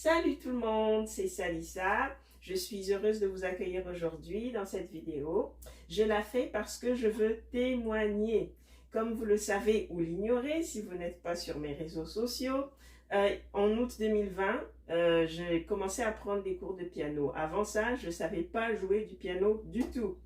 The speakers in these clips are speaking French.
Salut tout le monde, c'est Salissa. Je suis heureuse de vous accueillir aujourd'hui dans cette vidéo. Je la fais parce que je veux témoigner. Comme vous le savez ou l'ignorez si vous n'êtes pas sur mes réseaux sociaux, en août 2020, j'ai commencé à prendre des cours de piano. Avant ça, je ne savais pas jouer du piano du tout.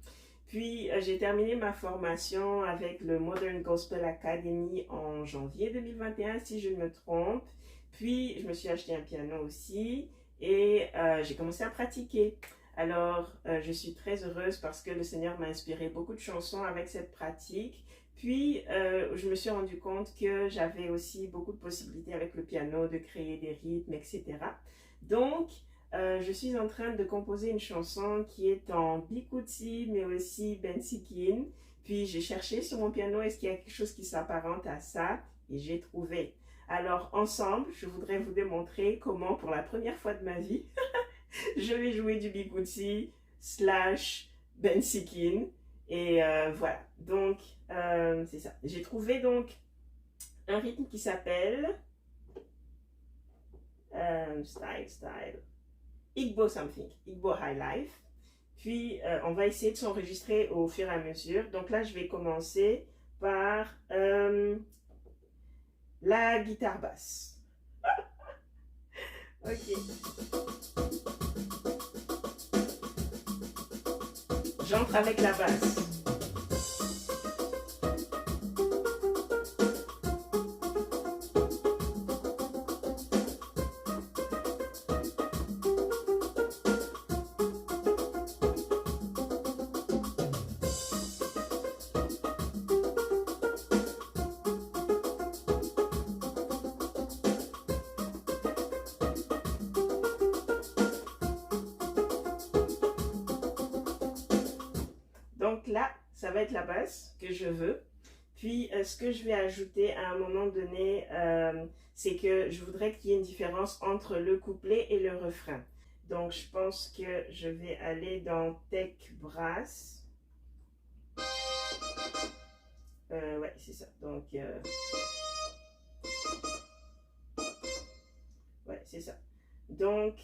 Puis, j'ai terminé ma formation avec le Modern Gospel Academy en janvier 2021, si je ne me trompe. Puis, je me suis acheté un piano aussi et j'ai commencé à pratiquer. Alors, je suis très heureuse parce que le Seigneur m'a inspiré beaucoup de chansons avec cette pratique. Puis, je me suis rendu compte que j'avais aussi beaucoup de possibilités avec le piano de créer des rythmes, etc. Donc, je suis en train de composer une chanson qui est en Bikuti, mais aussi Bensikin. Puis, j'ai cherché sur mon piano, est-ce qu'il y a quelque chose qui s'apparente à ça? Et j'ai trouvé. Alors, ensemble, je voudrais vous démontrer comment, pour la première fois de ma vie, je vais jouer du Bikuti / Bensikin. Et voilà, donc c'est ça. J'ai trouvé donc un rythme qui s'appelle Igbo Something, Igbo High Life. Puis on va essayer de s'enregistrer au fur et à mesure. Donc là, je vais commencer par la guitare basse. Ok. J'entre avec la basse. Donc là, ça va être la basse que je veux. Puis, ce que je vais ajouter à un moment donné, c'est que je voudrais qu'il y ait une différence entre le couplet et le refrain. Donc, je pense que je vais aller dans Tech Brass. Ouais, c'est ça. Donc, ouais, c'est ça. Donc,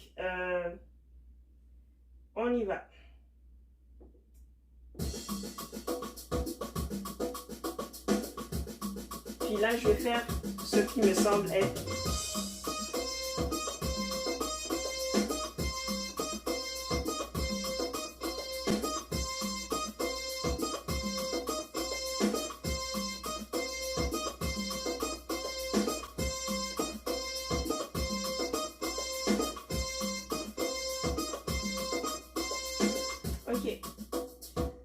on y va. Puis là, je vais faire ce qui me semble être ok.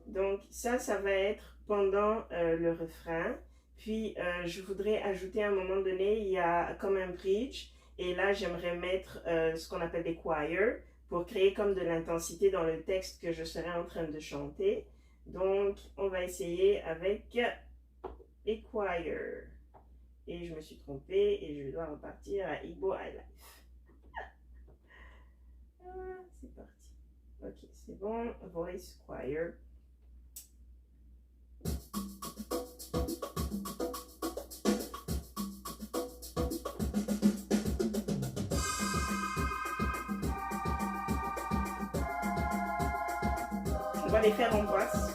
Donc ça va être pendant le refrain. Puis, je voudrais ajouter à un moment donné, il y a comme un bridge. Et là, j'aimerais mettre ce qu'on appelle des choirs pour créer comme de l'intensité dans le texte que je serai en train de chanter. Donc, on va essayer avec les choirs. Et je me suis trompée et je dois repartir à Igbo High Life. C'est parti. Ok, c'est bon. Voice choir. On va les faire en basse.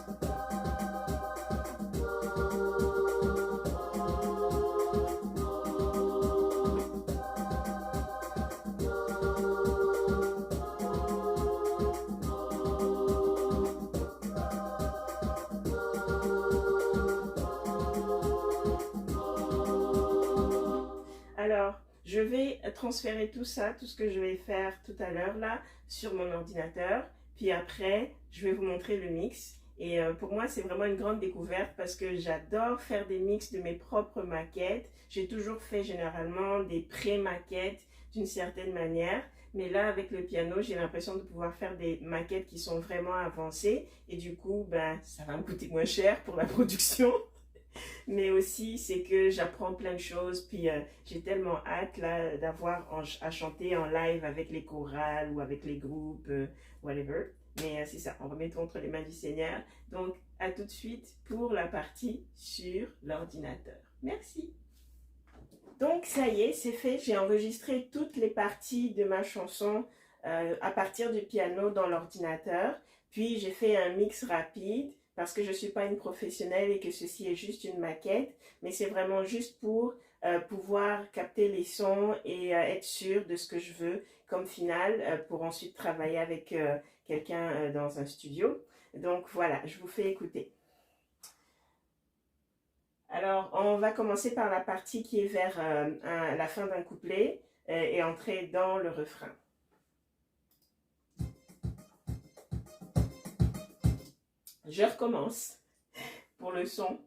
Alors, je vais transférer tout ça, tout ce que je vais faire tout à l'heure là, sur mon ordinateur. Puis après, je vais vous montrer le mix. Et pour moi, c'est vraiment une grande découverte parce que j'adore faire des mix de mes propres maquettes. J'ai toujours fait généralement des pré-maquettes d'une certaine manière. Mais là, avec le piano, j'ai l'impression de pouvoir faire des maquettes qui sont vraiment avancées. Et du coup, ben, ça va me coûter moins cher pour la production. Mais aussi, c'est que j'apprends plein de choses. Puis, j'ai tellement hâte là d'avoir à chanter en live avec les chorales ou avec les groupes, whatever. Mais c'est ça, on remet tout entre les mains du Seigneur. Donc, à tout de suite pour la partie sur l'ordinateur. Merci. Donc ça y est, c'est fait. J'ai enregistré toutes les parties de ma chanson à partir du piano dans l'ordinateur. Puis j'ai fait un mix rapide parce que je ne suis pas une professionnelle et que ceci est juste une maquette. Mais c'est vraiment juste pour pouvoir capter les sons et être sûr de ce que je veux comme finale pour ensuite travailler avec quelqu'un dans un studio. Donc voilà, je vous fais écouter. Alors, on va commencer par la partie qui est vers la fin d'un couplet et entrer dans le refrain. Je recommence pour le son.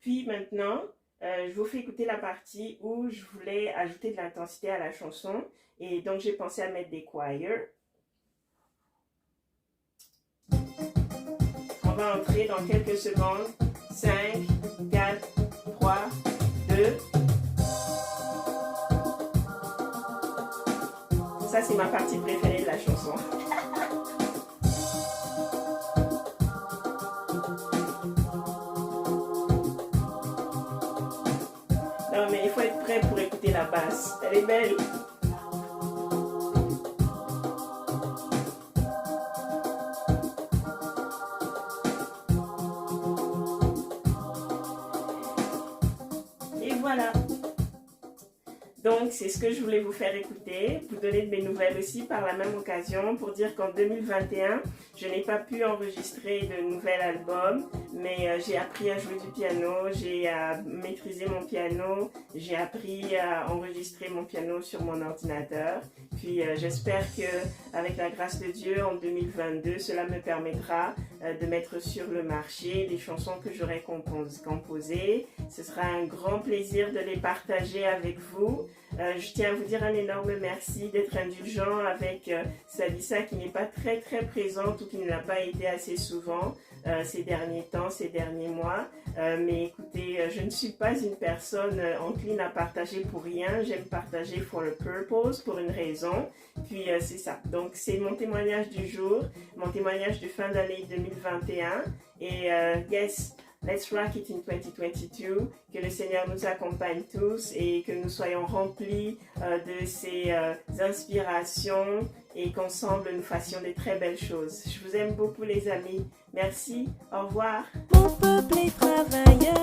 Puis maintenant, je vous fais écouter la partie où je voulais ajouter de l'intensité à la chanson. Et donc, j'ai pensé à mettre des choirs. On va entrer dans quelques secondes. 5, 4, 3, 2. Ça, c'est ma partie préférée de la chanson. Non, mais il faut être prêt pour écouter la basse. Elle est belle. Et voilà. Donc, c'est ce que je voulais vous faire écouter, vous donner de mes nouvelles aussi par la même occasion, pour dire qu'en 2021, je n'ai pas pu enregistrer de nouvel album, mais j'ai appris à jouer du piano, j'ai maîtrisé mon piano, j'ai appris à enregistrer mon piano sur mon ordinateur. Puis j'espère qu'avec la grâce de Dieu, en 2022, cela me permettra de mettre sur le marché les chansons que j'aurai composées. Ce sera un grand plaisir de les partager avec vous. Je tiens à vous dire un énorme merci d'être indulgent avec Salissa qui n'est pas très présente ou qui ne l'a pas été assez souvent ces derniers temps, ces derniers mois. Mais écoutez, je ne suis pas une personne encline à partager pour rien. J'aime partager for a purpose, pour une raison. Puis c'est ça. Donc c'est mon témoignage du jour, mon témoignage de fin d'année 2021. Et yes, let's rock it in 2022. Que le Seigneur nous accompagne tous et que nous soyons remplis de ses inspirations et qu'ensemble nous fassions des très belles choses. Je vous aime beaucoup les amis. Merci. Au revoir. Mon peuple est travailleur.